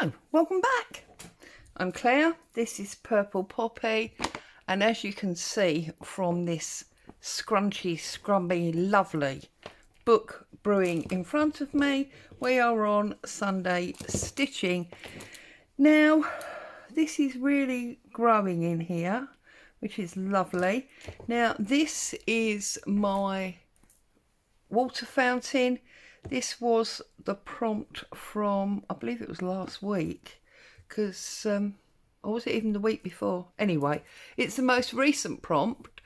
Hello, welcome back. I'm Claire, this is Purple Poppy, and as you can see from this scrunchy, scrubby, lovely book brewing in front of me, we are on Sunday stitching. Now, this is really growing in here, which is lovely. Now, this is my water fountain. This was the prompt from, I believe it was last week, because, or was it even the week before? Anyway, it's the most recent prompt,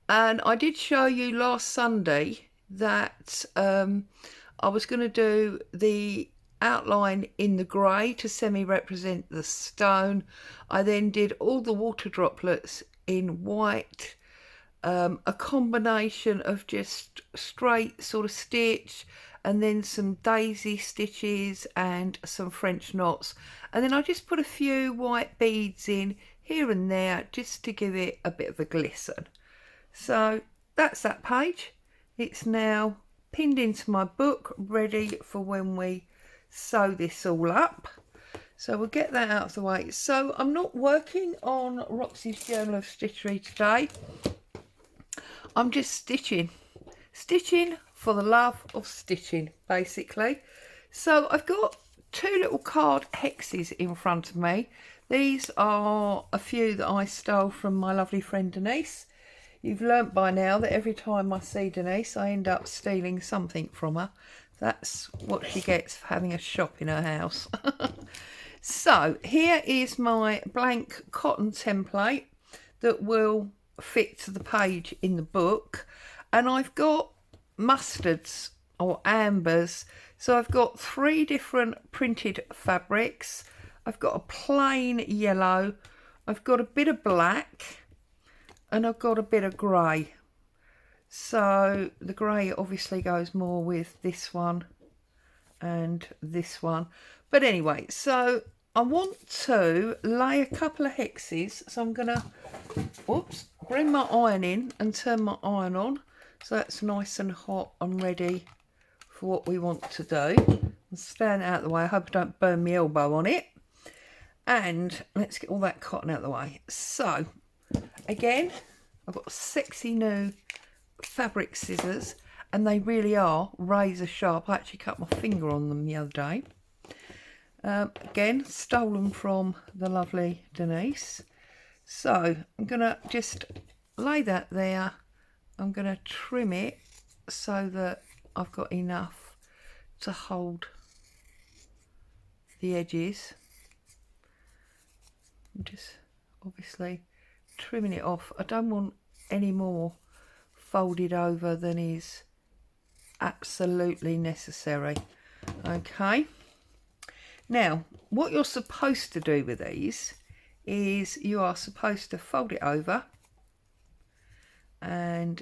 and I did show you last Sunday that I was going to do the outline in the grey to semi-represent the stone. I then did all the water droplets in white, a combination of just straight sort of stitch and then some daisy stitches and some French knots, and then I just put a few white beads in here and there just to give it a bit of a glisten. So that's that page. It's now pinned into my book, ready for when we sew this all up. So we'll get that out of the way. So I'm not working on Roxy's Journal of Stitchery today. I'm just stitching for the love of stitching, basically. So I've got two little card hexes in front of me. These are a few that I stole from my lovely friend Denise. You've learnt by now that every time I see Denise, I end up stealing something from her. That's what she gets for having a shop in her house. So here is my blank cotton template that will fit to the page in the book, and I've got mustards or ambers. So I've got three different printed fabrics. I've got a plain yellow, I've got a bit of black, and I've got a bit of grey. So the grey obviously goes more with this one and this one, but anyway, so I want to lay a couple of hexes, so I'm gonna bring my iron in and turn my iron on so that's nice and hot and ready for what we want to do. I'll stand out of the way. I hope I don't burn my elbow on it. And let's get all that cotton out of the way. So again, I've got sexy new fabric scissors, and they really are razor sharp. I actually cut my finger on them the other day. Again, stolen from the lovely Denise. So I'm going to just lay that there. I'm going to trim it so that I've got enough to hold the edges. I'm just obviously trimming it off. I don't want any more folded over than is absolutely necessary. Okay. Now, what you're supposed to do with these is you are supposed to fold it over and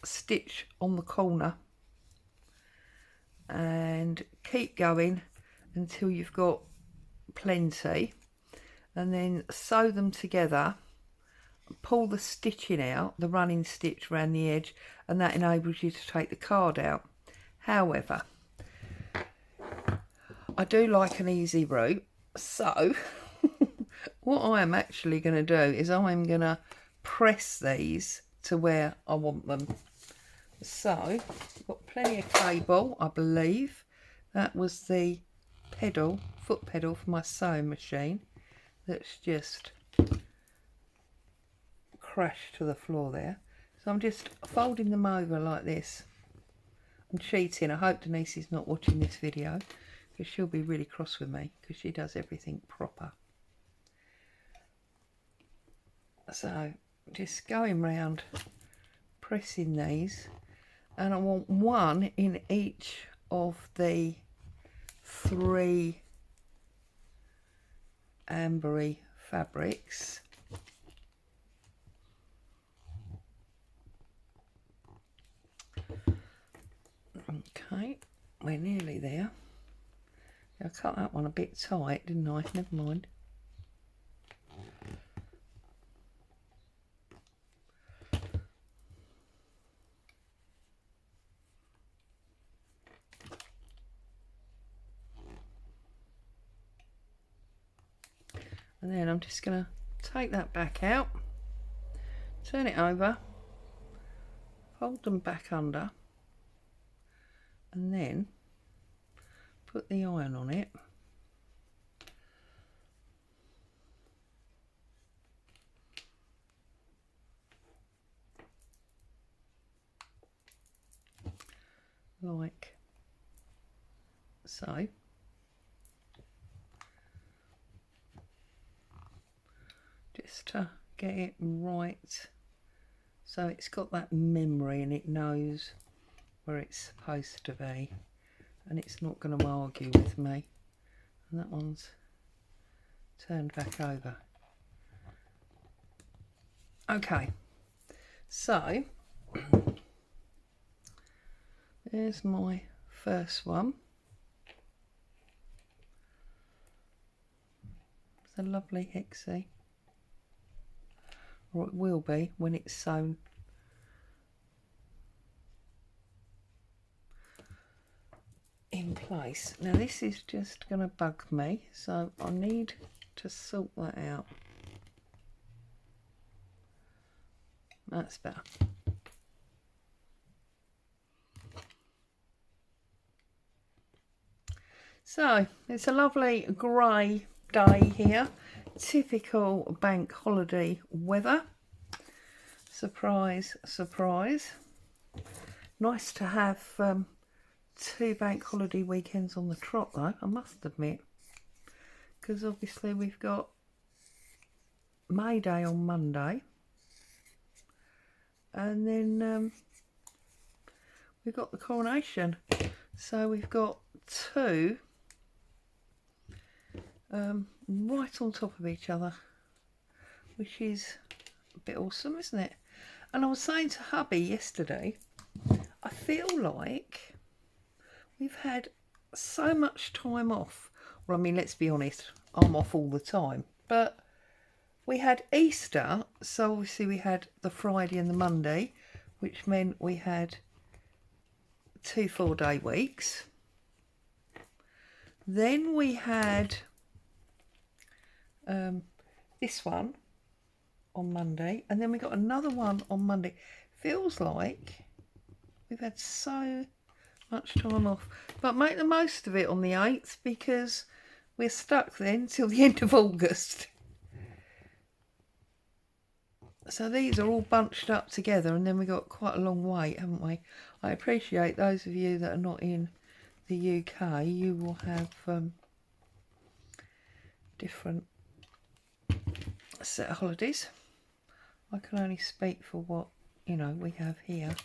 stitch on the corner and keep going until you've got plenty, and then sew them together, pull the stitching out, the running stitch around the edge, and that enables you to take the card out. However, I do like an easy route, so what I am actually going to do is I'm going to press these to where I want them. So I've got plenty of cable, I believe. That was the pedal, foot pedal for my sewing machine that's just crashed to the floor there. So I'm just folding them over like this. I'm cheating. I hope Denise is not watching this video, because she'll be really cross with me because she does everything proper. So just going round pressing these, and I want one in each of the three ambery fabrics. Okay, we're nearly there. I cut that one a bit tight, didn't I? Never mind. And then I'm just going to take that back out, turn it over, fold them back under, and then put the iron on it. Like so. Just to get it right so it's got that memory and it knows where it's supposed to be and it's not going to argue with me. And that one's turned back over. Okay, so there's my first one. It's a lovely hexie, or it will be when it's sewn. In place. Now this is just going to bug me, so I need to sort that out. That's better. So it's a lovely grey day here, typical bank holiday weather. Surprise, surprise. Nice to have 2 bank holiday weekends on the trot though, I must admit, because obviously we've got May Day on Monday, and then we've got the coronation, so we've got 2 right on top of each other, which is a bit awesome, isn't it? And I was saying to hubby yesterday, I feel like we've had so much time off. Well, I mean, let's be honest, I'm off all the time, but we had Easter, so obviously we had the Friday and the Monday, which meant we had 2 4-day weeks. Then we had this one on Monday, and then we got another one on Monday. Feels like we've had so much time off, but make the most of it on the 8th, because we're stuck then till the end of August. So these are all bunched up together, and then we got quite a long wait, haven't we? I appreciate those of you that are not in the UK, you will have different set of holidays. I can only speak for what, you know, we have here.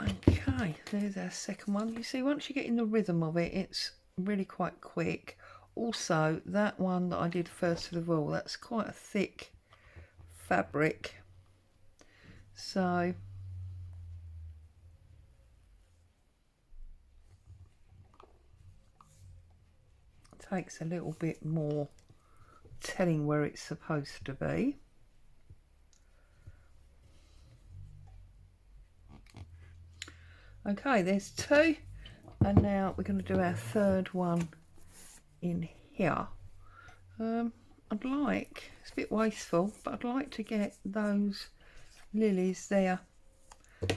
Okay, there's our second one. You see, once you get in the rhythm of it, it's really quite quick. Also, that one that I did first of all, that's quite a thick fabric, so it takes a little bit more telling where it's supposed to be. Okay, there's 2, and now we're going to do our 3rd one in here. I'd like, it's a bit wasteful, but I'd like to get those lilies there,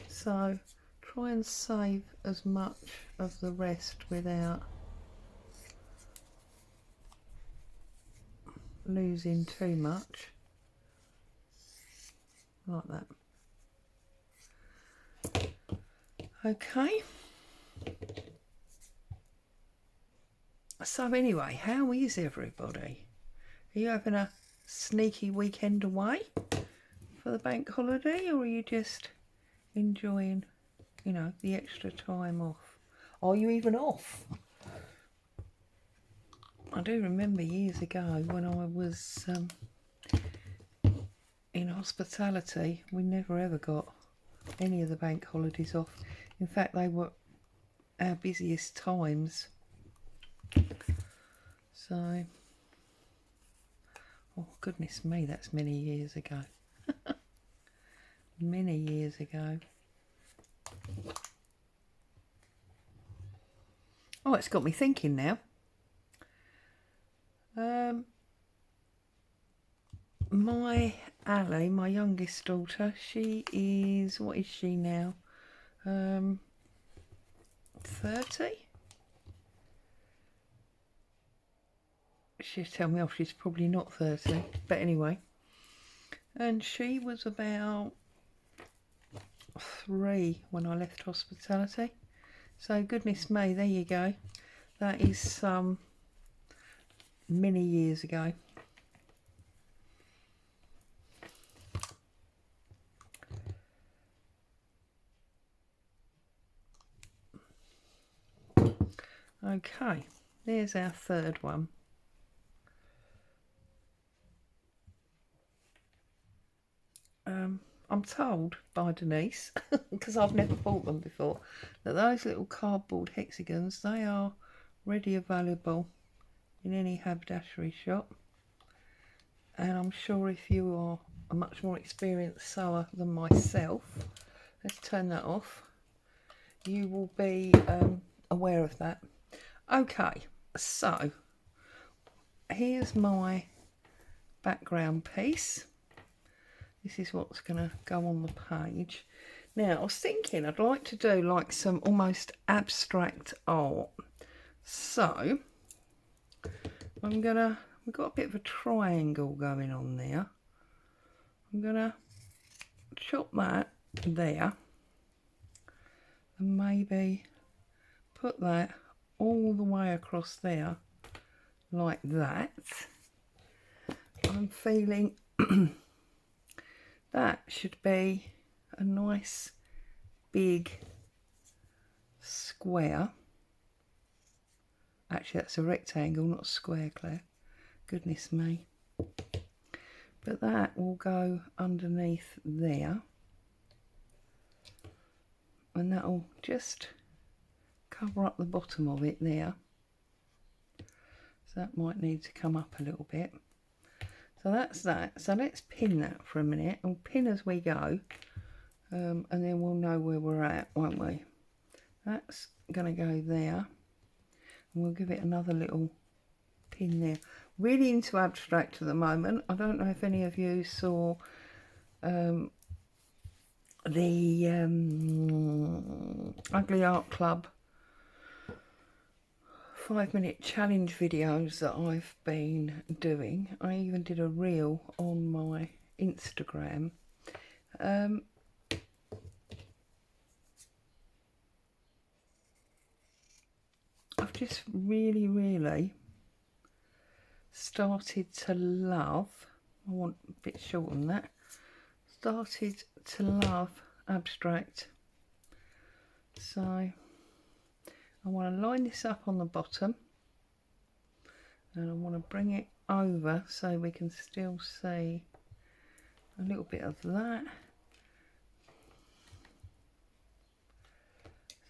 so try and save as much of the rest without losing too much, like that. Okay, so anyway, how is everybody? Are you having a sneaky weekend away for the bank holiday, or are you just enjoying, you know, the extra time off? Are you even off? I do remember years ago when I was in hospitality, we never ever got any of the bank holidays off. In fact, they were our busiest times. So, oh goodness me, that's many years ago. Many years ago. Oh, it's got me thinking now. Natalie, my youngest daughter, she is, what is she now? 30? She'll tell me off, she's probably not 30, but anyway. And she was about 3 when I left hospitality. So goodness me, there you go. That is many years ago. Okay, there's our third one. I'm told by Denise, because I've never bought them before, that those little cardboard hexagons, they are ready available in any haberdashery shop. And I'm sure if you are a much more experienced sewer than myself, let's turn that off, you will be aware of that. Okay, so here's my background piece. This is what's going to go on the page. Now, I was thinking I'd like to do like some almost abstract art. So, we've got a bit of a triangle going on there. I'm going to chop that there. And maybe put that all the way across there like that. I'm feeling that should be a nice big square. Actually, that's a rectangle, not a square, Claire. Goodness me. But that will go underneath there. And that'll just cover up the bottom of it there. So that might need to come up a little bit. So that's that. So let's pin that for a minute. We'll pin as we go. And then we'll know where we're at, won't we? That's going to go there. And we'll give it another little pin there. Really into abstract at the moment. I don't know if any of you saw the Ugly Art Club 5-minute challenge videos that I've been doing. I even did a reel on my Instagram. I've just really started to love, I want a bit short on that, started to love abstract. So I want to line this up on the bottom and I want to bring it over so we can still see a little bit of that.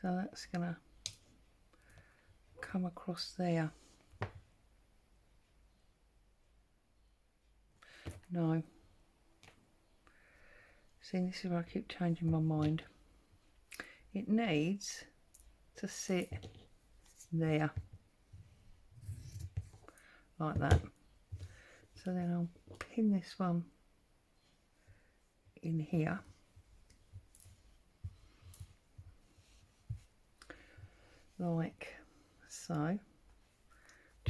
So that's going to come across there. No. See, this is where I keep changing my mind. It needs to sit there. Like that. So then I'll pin this one in here. Like so.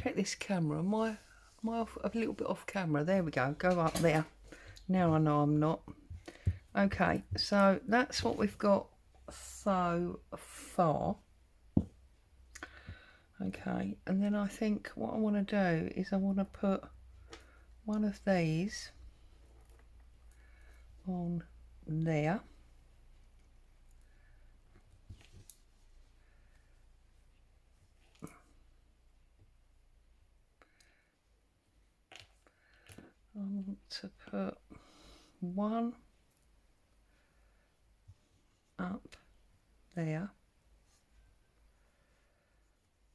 Check this camera. Am I off, a little bit off camera? There we go. Go up there. Now I know I'm not. Okay, so that's what we've got so far. Okay, and then I think what I want to do is I want to put one of these on there. I want to put one up there.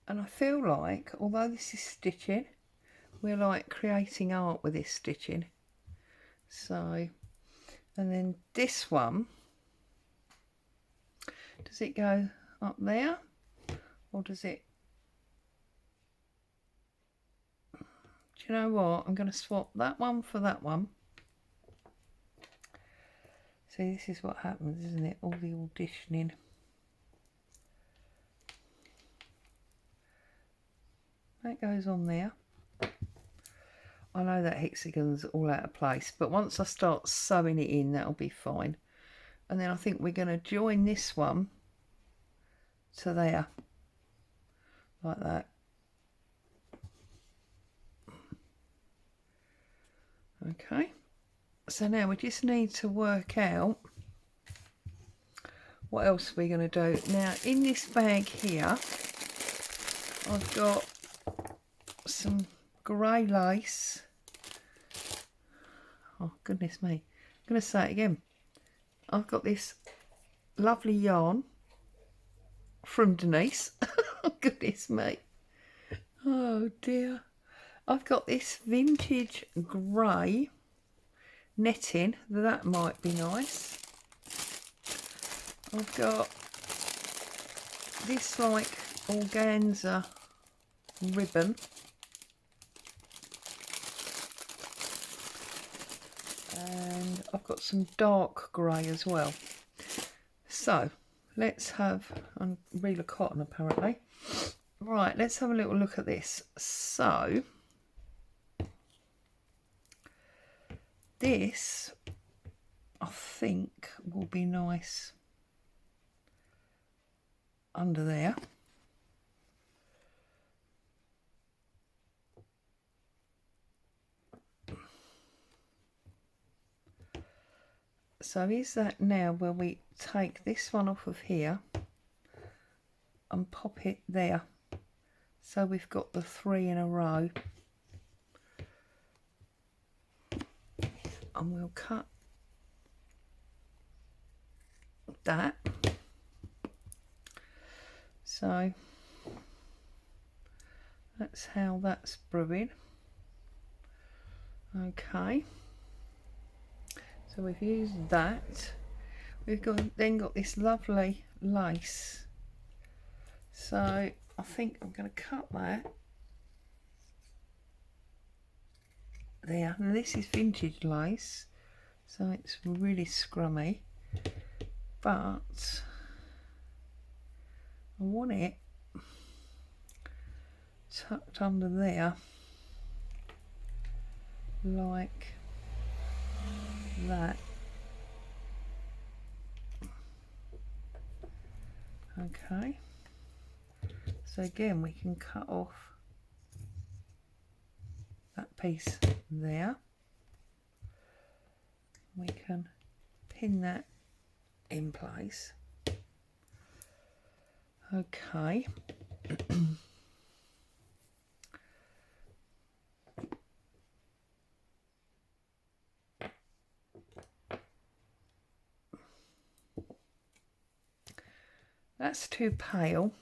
And I feel like, although this is stitching, we're like creating art with this stitching. So, and then this one, does it go up there or does it, do you know what, I'm going to swap that one for that one See, this is what happens, isn't it? All the auditioning. That goes on there. I know that hexagon's all out of place, but once I start sewing it in, that'll be fine. And then I think we're going to join this one to there, like that. Okay, so now we just need to work out what else we're going to do. Now, in this bag here, I've got some grey lace. Oh, goodness me. I'm going to say it again. I've got this lovely yarn from Denise. Oh, goodness me. Oh, dear. I've got this vintage grey netting. That might be nice. I've got this like organza ribbon. And I've got some dark grey as well. So let's have a reel of cotton apparently. Right, let's have a little look at this. So this I think will be nice under there. So is that now where we take this one off of here and pop it there, so we've got the 3 in a row, and we'll cut that. So that's how that's brewing. Okay, so we've used that. We've then got this lovely lace. So I think I'm going to cut that there. Now this is vintage lace, so it's really scrummy, but I want it tucked under there like that. Okay, so again we can cut off that piece there. We can pin that in place. Okay. That's too pale.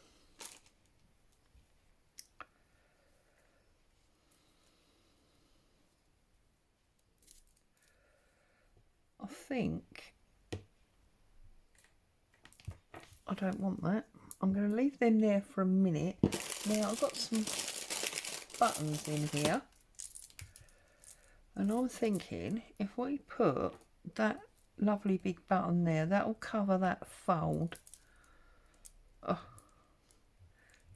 I think I don't want that. I'm going to leave them there for a minute. Now I've got some buttons in here, and I'm thinking if we put that lovely big button there, that will cover that fold. Oh.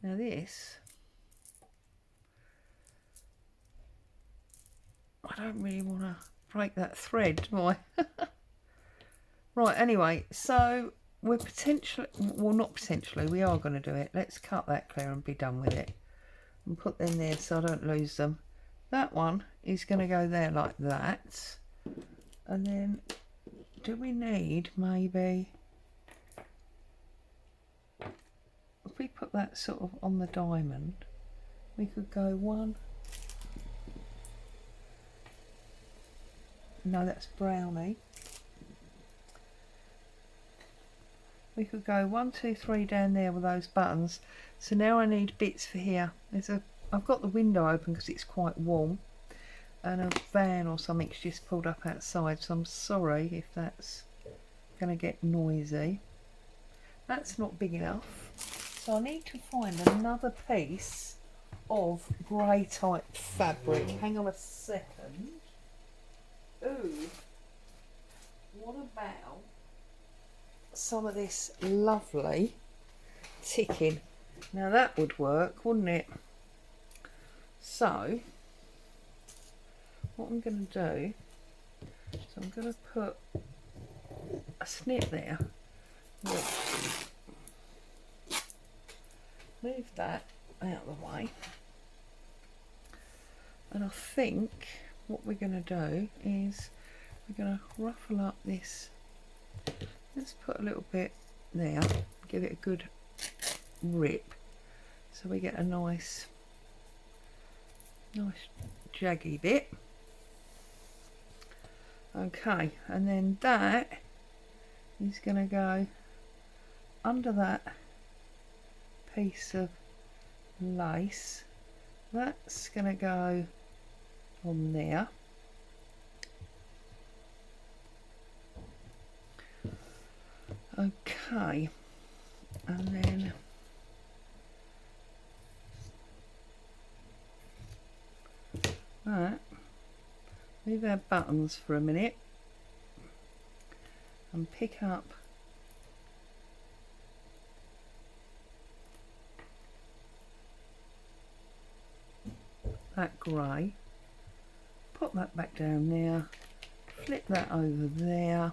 Now this, I don't really want to break that thread, do I? Right, anyway, so we're potentially, well, not potentially, we are going to do it. Let's cut that clear and be done with it, and put them there so I don't lose them. That one is going to go there like that, and then do we need maybe, if we put that sort of on the diamond, we could go one, no, that's brownie. We could go 1, 2, 3 down there with those buttons. So now I need bits for here. I've got the window open because it's quite warm, and a van or something's just pulled up outside, so I'm sorry if that's going to get noisy. That's not big enough, so I need to find another piece of grey type fabric. Hang on a second. Ooh, what about some of this lovely ticking. Now that would work, wouldn't it? So what I'm going to do is I'm going to put a snip there, which move that out of the way, and I think what we're going to do is we're going to ruffle up this. Let's put a little bit there, give it a good rip so we get a nice jaggy bit. Okay, and then that is going to go under that piece of lace. That's going to go on there. Okay, and then that, leave our buttons for a minute and pick up that grey, put that back down there, flip that over there.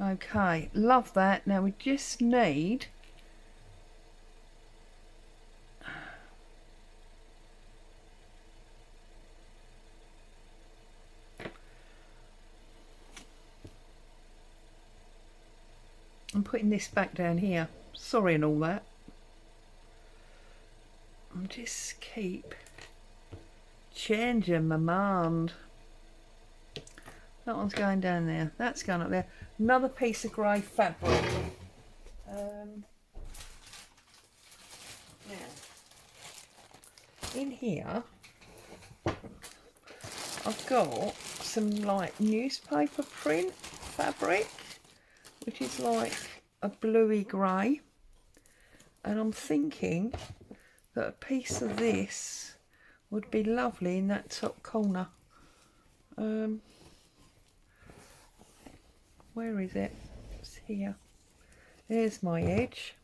Okay, love that. Now we just need I'm putting this back down here, sorry and all that. I'm just keep changing my mind. That one's going down there, that's going up there. Another piece of grey fabric. Now, in here I've got some like newspaper print fabric, which is like a bluey grey, and I'm thinking that a piece of this would be lovely in that top corner. Where is it? It's here. There's my edge.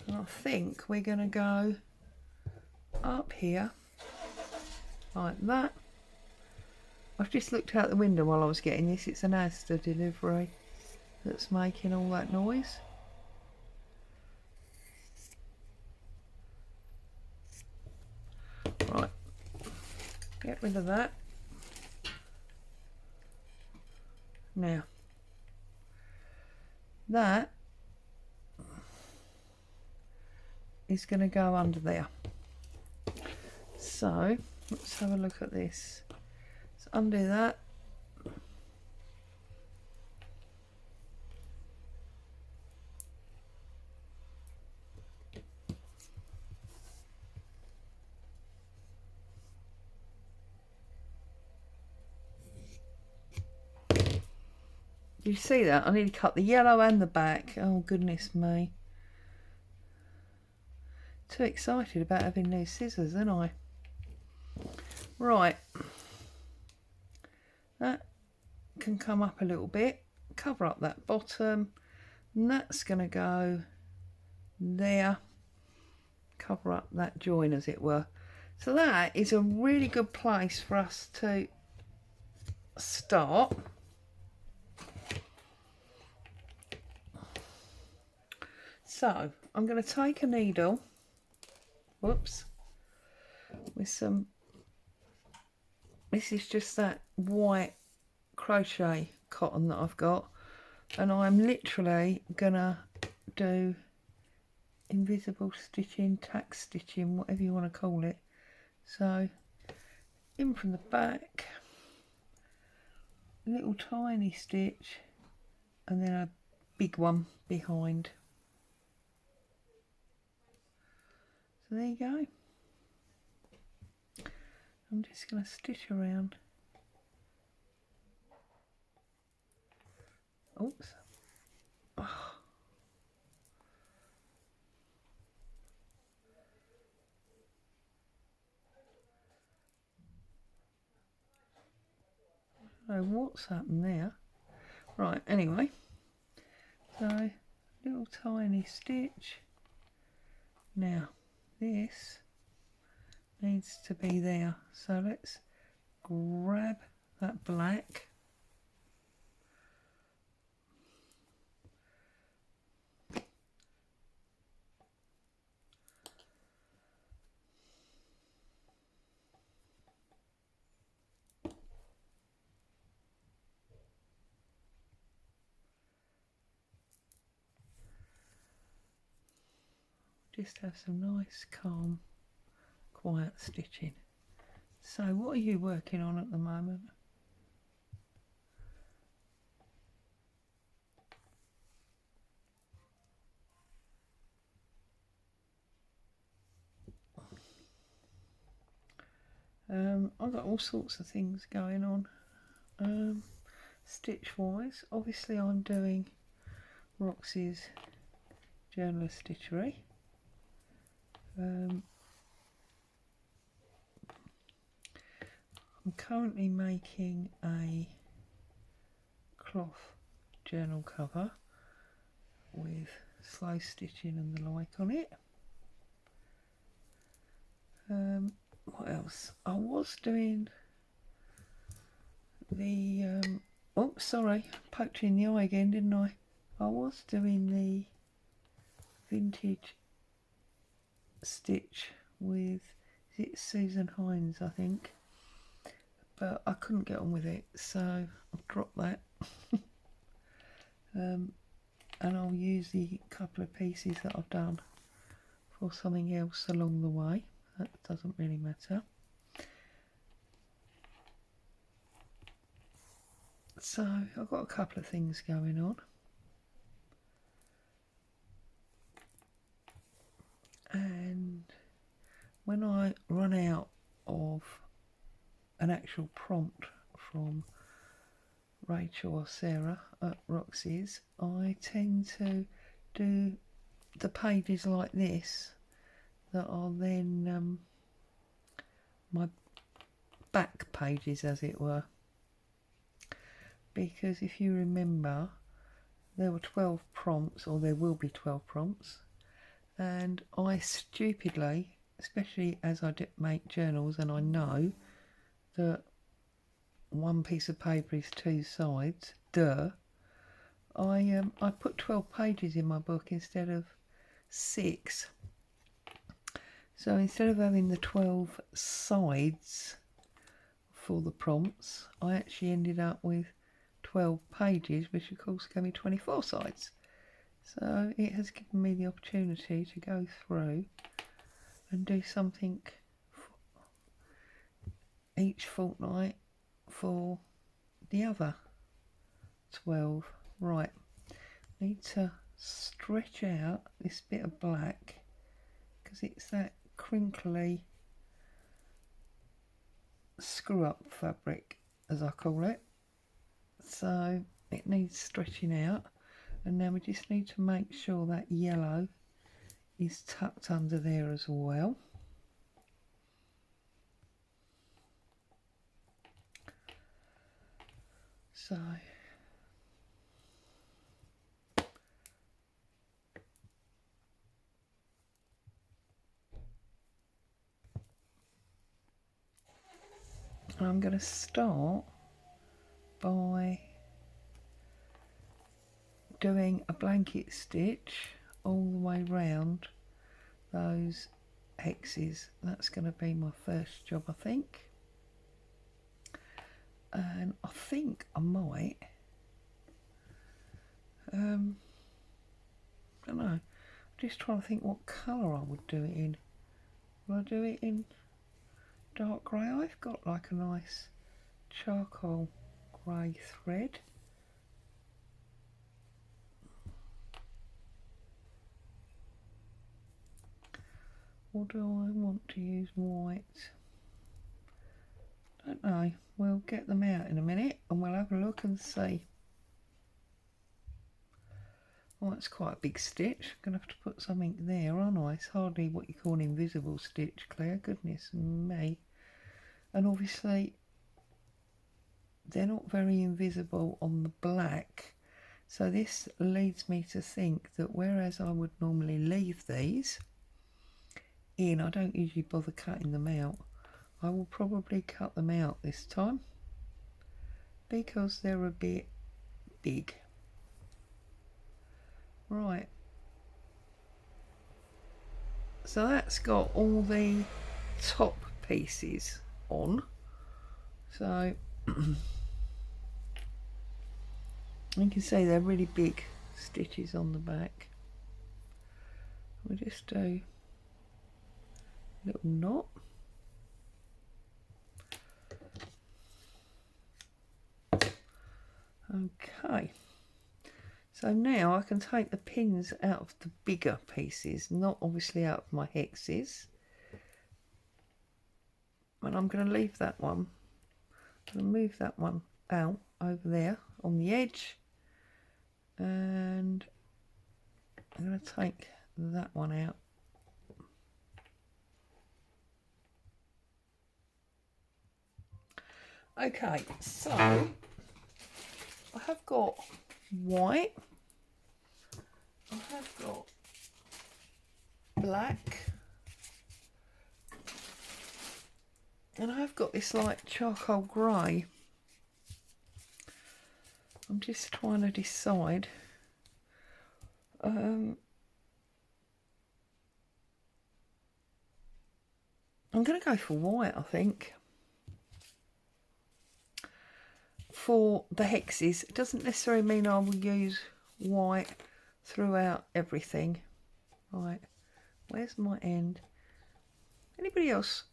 And I think we're going to go up here like that. I've just looked out the window while I was getting this. It's an Asda delivery that's making all that noise. Right, get rid of that. Now, that is going to go under there. So, let's have a look at this. Let's undo that. You see that? I need to cut the yellow and the back. Oh goodness me. Too excited about having new scissors, aren't I? Right. That can come up a little bit. Cover up that bottom. And that's going to go there. Cover up that join, as it were. So that is a really good place for us to start. So I'm going to take a needle, whoops, with some, this is just that white crochet cotton that I've got, and I'm literally going to do invisible stitching, tack stitching, whatever you want to call it. So in from the back, little tiny stitch, and then a big one behind. So there you go. I'm just going to stitch around. Oops. Oh. I don't know what's happened there. Right, anyway, so little tiny stitch. Now this needs to be there, so let's grab that black, just have some nice calm quiet stitching. So what are you working on at the moment? I've got all sorts of things going on. Stitch wise, obviously I'm doing Roxy's Journal of Stitchery. I'm currently making a cloth journal cover with slow stitching and the like on it. What else? I was doing the oh sorry, poked you in the eye again, didn't I? I was doing the vintage stitch with, is it Susan Hines, I think, but I couldn't get on with it, so I've dropped that. And I'll use the couple of pieces that I've done for something else along the way. That doesn't really matter. So I've got a couple of things going on. And when I run out of an actual prompt from Rachel or Sarah at Roxy's, I tend to do the pages like this that are then my back pages, as it were, because if you remember, there were 12 prompts, or there will be 12 prompts, and I stupidly, especially as I make journals and I know that one piece of paper is 2 sides, I put 12 pages in my book instead of 6. So instead of having the 12 sides for the prompts, I actually ended up with 12 pages, which of course gave me 24 sides. So it has given me the opportunity to go through and do something each fortnight for the other 12. Right, need to stretch out this bit of black because it's that crinkly screw up fabric, as I call it, so it needs stretching out. And now we just need to make sure that yellow is tucked under there as well. So I'm going to start by doing a blanket stitch all the way round those hexes. That's going to be my first job, I think. And I think I might, I don't know, just trying to think what colour I would do it in. Will I do it in dark grey? I've got like a nice charcoal grey thread. Or do I want to use white? Don't know. We'll get them out in a minute and we'll have a look and see. Oh, that's quite a big stitch. I'm going to have to put something there, aren't I? It's hardly what you call an invisible stitch, Claire. Goodness me. And obviously they're not very invisible on the black. So this leads me to think that whereas I would normally leave these in, I don't usually bother cutting them out. I will probably cut them out this time because they're a bit big. Right. So that's got all the top pieces on. So you can see they're really big stitches on the back. We'll just do a little knot. Okay, so now I can take the pins out of the bigger pieces, not obviously out of my hexes, and I'm going to leave that one. I'm going to move that one out over there on the edge, and I'm going to take that one out. Okay, so I have got white, I have got black, and I have got this like charcoal grey. I'm just trying to decide. I'm going to go for white, I think. For the hexes, it doesn't necessarily mean I will use white throughout everything. Right, where's my end? Anybody else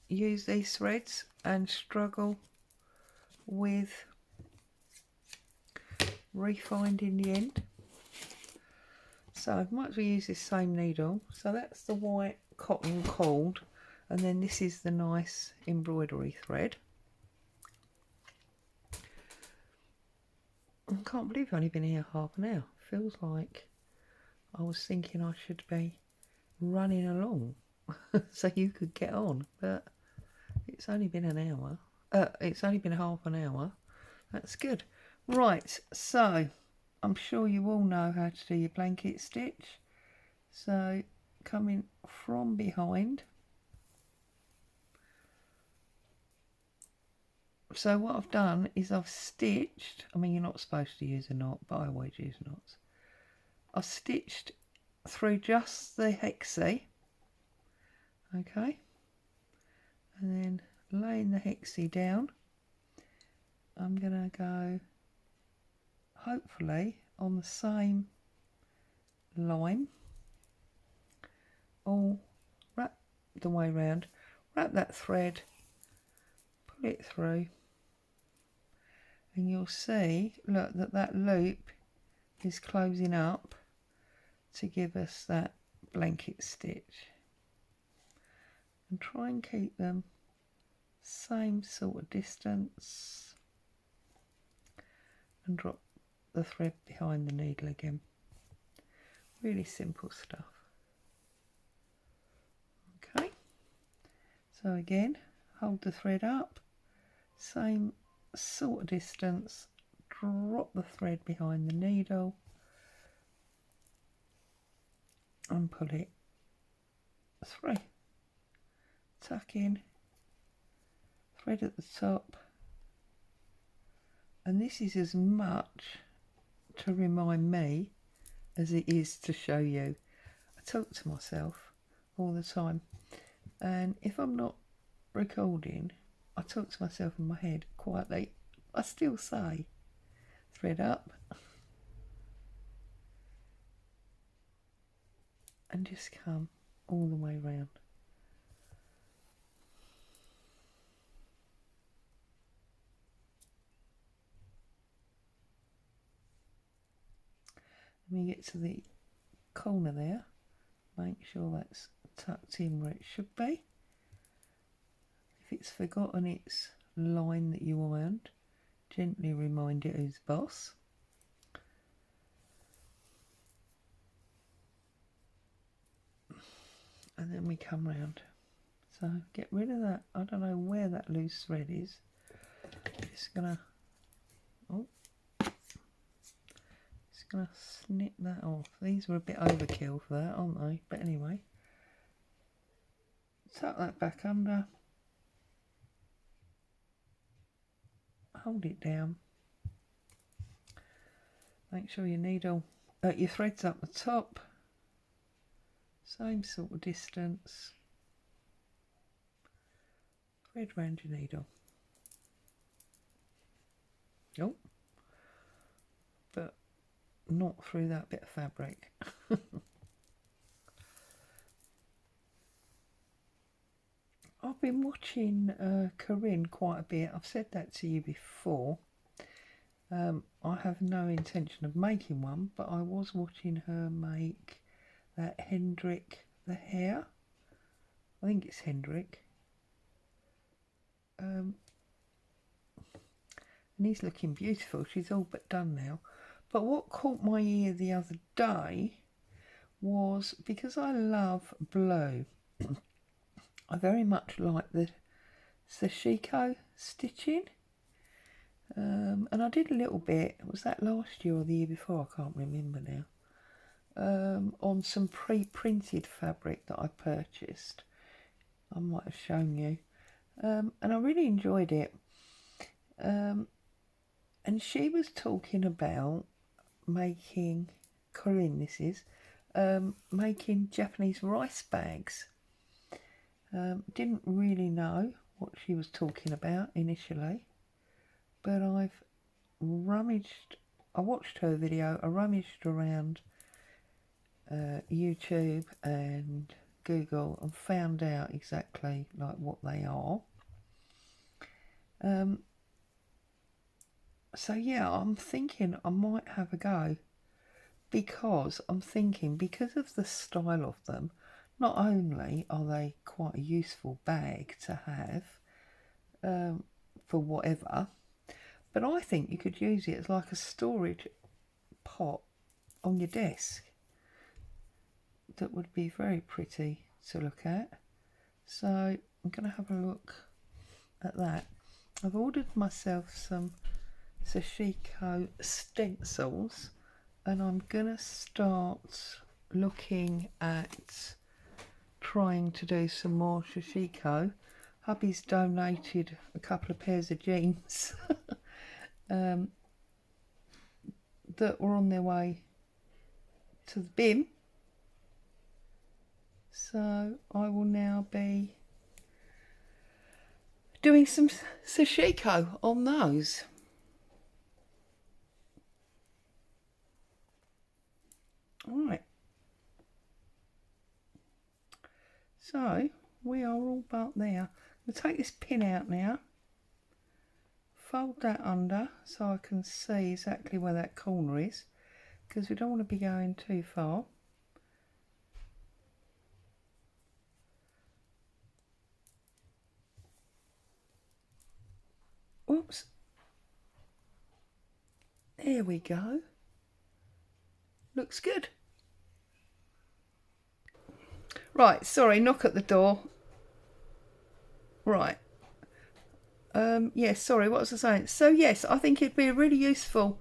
use these threads and struggle with refinding the end? So I might as well use this same needle. So that's the white cotton cord, and then this is the nice embroidery thread. I can't believe I've only been here half an hour. Feels like I was thinking I should be running along so you could get on, but it's only been an hour. It's only been half an hour. That's good. Right, so I'm sure you all know how to do your blanket stitch. So coming from behind. So what I've done is I've stitched, I mean you're not supposed to use a knot, but I always use knots. I've stitched through just the hexie, okay, and then laying the hexie down, I'm going to go hopefully on the same line, all wrap the way round, wrap that thread, pull it through, and you'll see, look, that loop is closing up to give us that blanket stitch. And try and keep them same sort of distance, and drop the thread behind the needle again. Really simple stuff. Okay, so again, hold the thread up, same sort of distance, drop the thread behind the needle and pull it through. Tuck in, thread at the top, and this is as much to remind me as it is to show you. I talk to myself all the time, and if I'm not recording, I talk to myself in my head quietly. I still say thread up and just come all the way round. When you get to the corner there, make sure that's tucked in where it should be. If it's forgotten its line that you ironed, gently remind it who's boss. And then we come round. So get rid of that, I don't know where that loose thread is. Just gonna Oh, just going to snip that off. These were a bit overkill for that, aren't they? But anyway, tuck that back under. Hold it down. Make sure your needle, your thread's up the top. Same sort of distance. Thread round your needle. Oh, but not through that bit of fabric. I've been watching Corinne quite a bit. I've said that to you before. I have no intention of making one, but I was watching her make that Hendrik the hair. I think it's Hendrik. And he's looking beautiful. She's all but done now. But what caught my ear the other day was, because I love blue, I very much like the Sashiko stitching. And I did a little bit, was that last year or the year before? I can't remember now. On some pre-printed fabric that I purchased. I might have shown you. And I really enjoyed it. And she was talking about making, Corinne this is, making Japanese rice bags. Didn't really know what she was talking about initially, but I watched her video, I rummaged around YouTube and Google and found out exactly like what they are. So yeah, I'm thinking I might have a go, because I'm thinking, because of the style of them, not only are they quite a useful bag to have for whatever, but I think you could use it as like a storage pot on your desk. That would be very pretty to look at. So I'm going to have a look at that. I've ordered myself some Sashiko stencils, and I'm going to start looking at trying to do some more Sashiko. Hubby's donated a couple of pairs of jeans that were on their way to the bin. So I will now be doing some Sashiko on those. Alright. So we are all but there. I'm going to take this pin out now. Fold that under so I can see exactly where that corner is, because we don't want to be going too far. Oops. There we go. Looks good. Right, sorry, knock at the door. Right. Yes, sorry, what was I saying? So yes, I think it'd be a really useful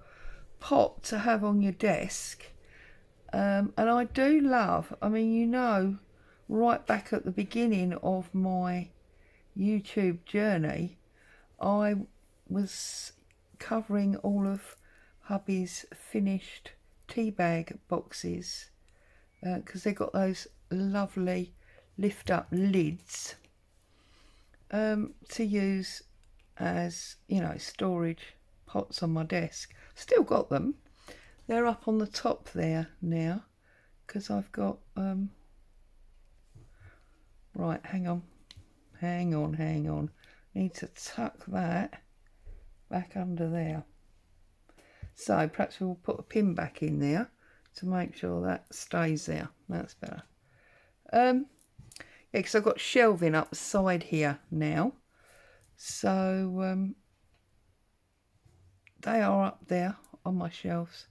pot to have on your desk. And I do love, I mean, you know, right back at the beginning of my YouTube journey, I was covering all of hubby's finished tea bag boxes, because they got those lovely lift up lids to use as, you know, storage pots on my desk. Still got them. They're up on the top there now, because I've got right, hang on, need to tuck that back under there. So perhaps we'll put a pin back in there to make sure that stays there. That's better. Yeah, because I've got shelving up the side here now, so they are up there on my shelves,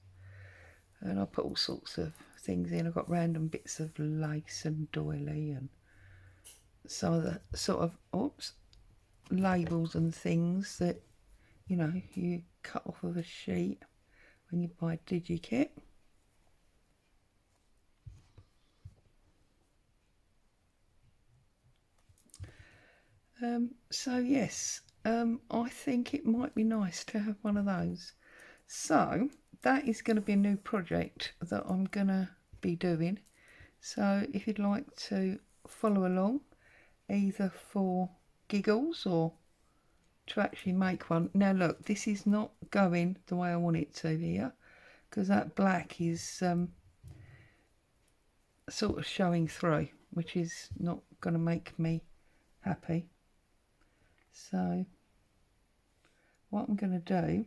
and I put all sorts of things in. I've got random bits of lace and doily and some of the sort of labels and things that, you know, you cut off of a sheet when you buy DigiKit. So yes, I think it might be nice to have one of those. So that is going to be a new project that I'm going to be doing. So if you'd like to follow along, either for giggles or to actually make one. Now look, this is not going the way I want it to here, because that black is sort of showing through, which is not going to make me happy. So what I'm going to do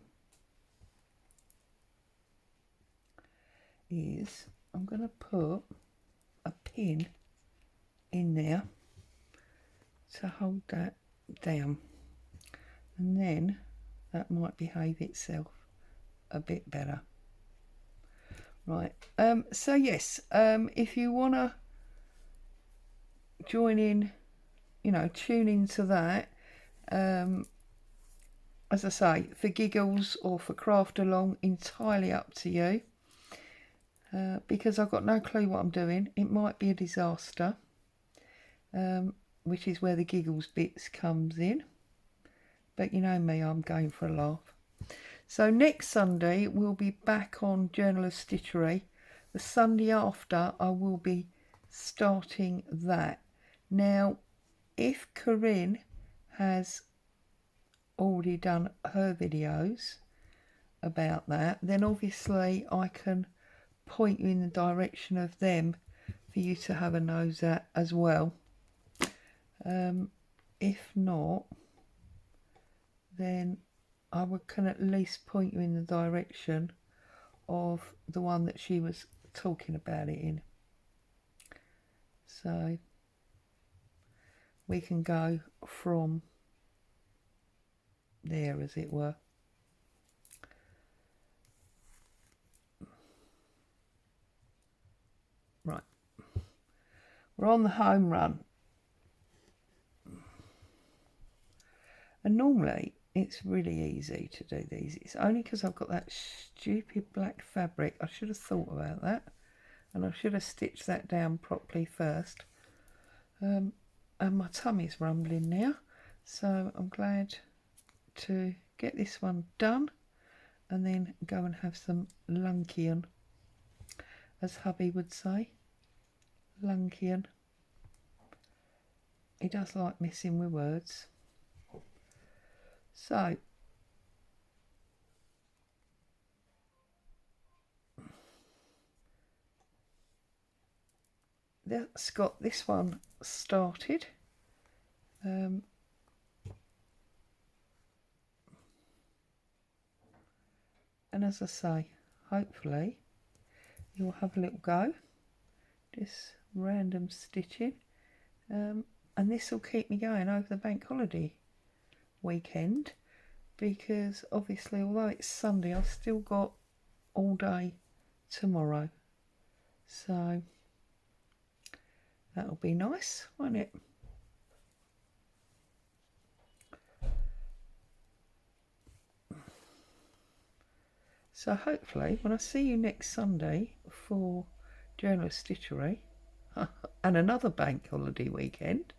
is I'm going to put a pin in there to hold that down, and then that might behave itself a bit better. Right, so yes, if you want to join in, you know, tune into that, as I say, for giggles or for craft along, entirely up to you, because I've got no clue what I'm doing. It might be a disaster, which is where the giggles bits comes in, but you know me, I'm going for a laugh. So next Sunday we'll be back on Journal of Stitchery. The Sunday after I will be starting that. Now if Corinne has already done her videos about that, then obviously I can point you in the direction of them for you to have a nose at as well. If not, then I can at least point you in the direction of the one that she was talking about it in. So we can go from there, as it were. Right, we're on the home run, and normally it's really easy to do these. It's only because I've got that stupid black fabric. I should have thought about that, and I should have stitched that down properly first. And my tummy's rumbling now, so I'm glad to get this one done and then go and have some luncheon, as hubby would say. Luncheon. He does like messing with words. So that's got this one started. And as I say, hopefully you'll have a little go, just random stitching, and this will keep me going over the bank holiday weekend, because obviously although it's Sunday, I've still got all day tomorrow, so that'll be nice, won't it? So hopefully when I see you next Sunday for Journal of Stitchery and another bank holiday weekend,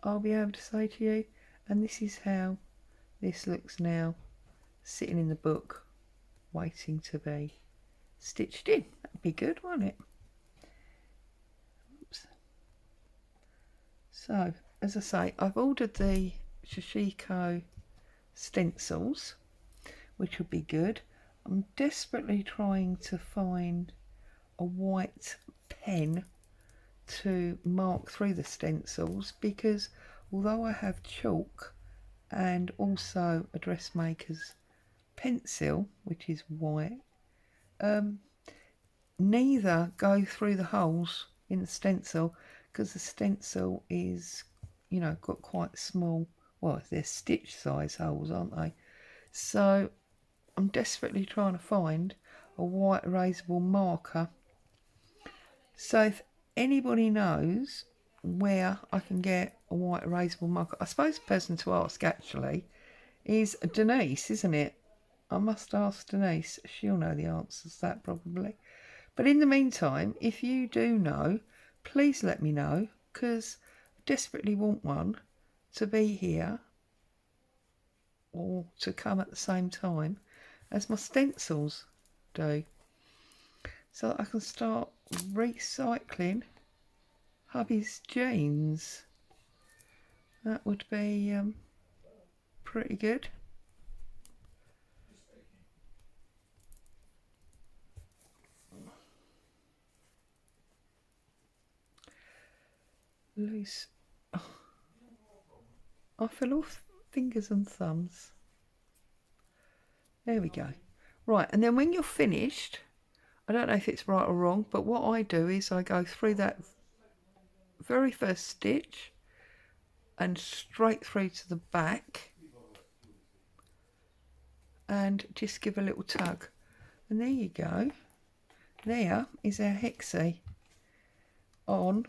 I'll be able to say to you, and this is how this looks now, sitting in the book waiting to be stitched in. That'd be good, won't it? Oops. So as I say, I've ordered the Shishiko stencils, which will be good. I'm desperately trying to find a white pen to mark through the stencils, because although I have chalk and also a dressmaker's pencil, which is white, neither go through the holes in the stencil, because the stencil is, you know, got quite small, well, they're stitch size holes, aren't they? So I'm desperately trying to find a white erasable marker. So if anybody knows where I can get a white erasable marker, I suppose the person to ask actually is Denise, isn't it? I must ask Denise. She'll know the answers to that probably. But in the meantime, if you do know, please let me know, because I desperately want one to be here or to come at the same time as my stencils do, so that I can start recycling hubby's jeans. That would be pretty good. Loose. Oh. I fell off fingers and thumbs. There we go. Right, and then when you're finished, I don't know if it's right or wrong, but what I do is I go through that very first stitch and straight through to the back and just give a little tug. And there you go. There is our hexie on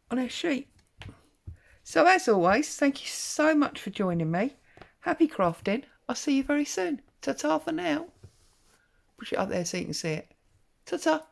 our sheet. So as always, thank you so much for joining me. Happy crafting. I'll see you very soon. Ta-ta for now. Push it up there so you can see it. Ta-ta.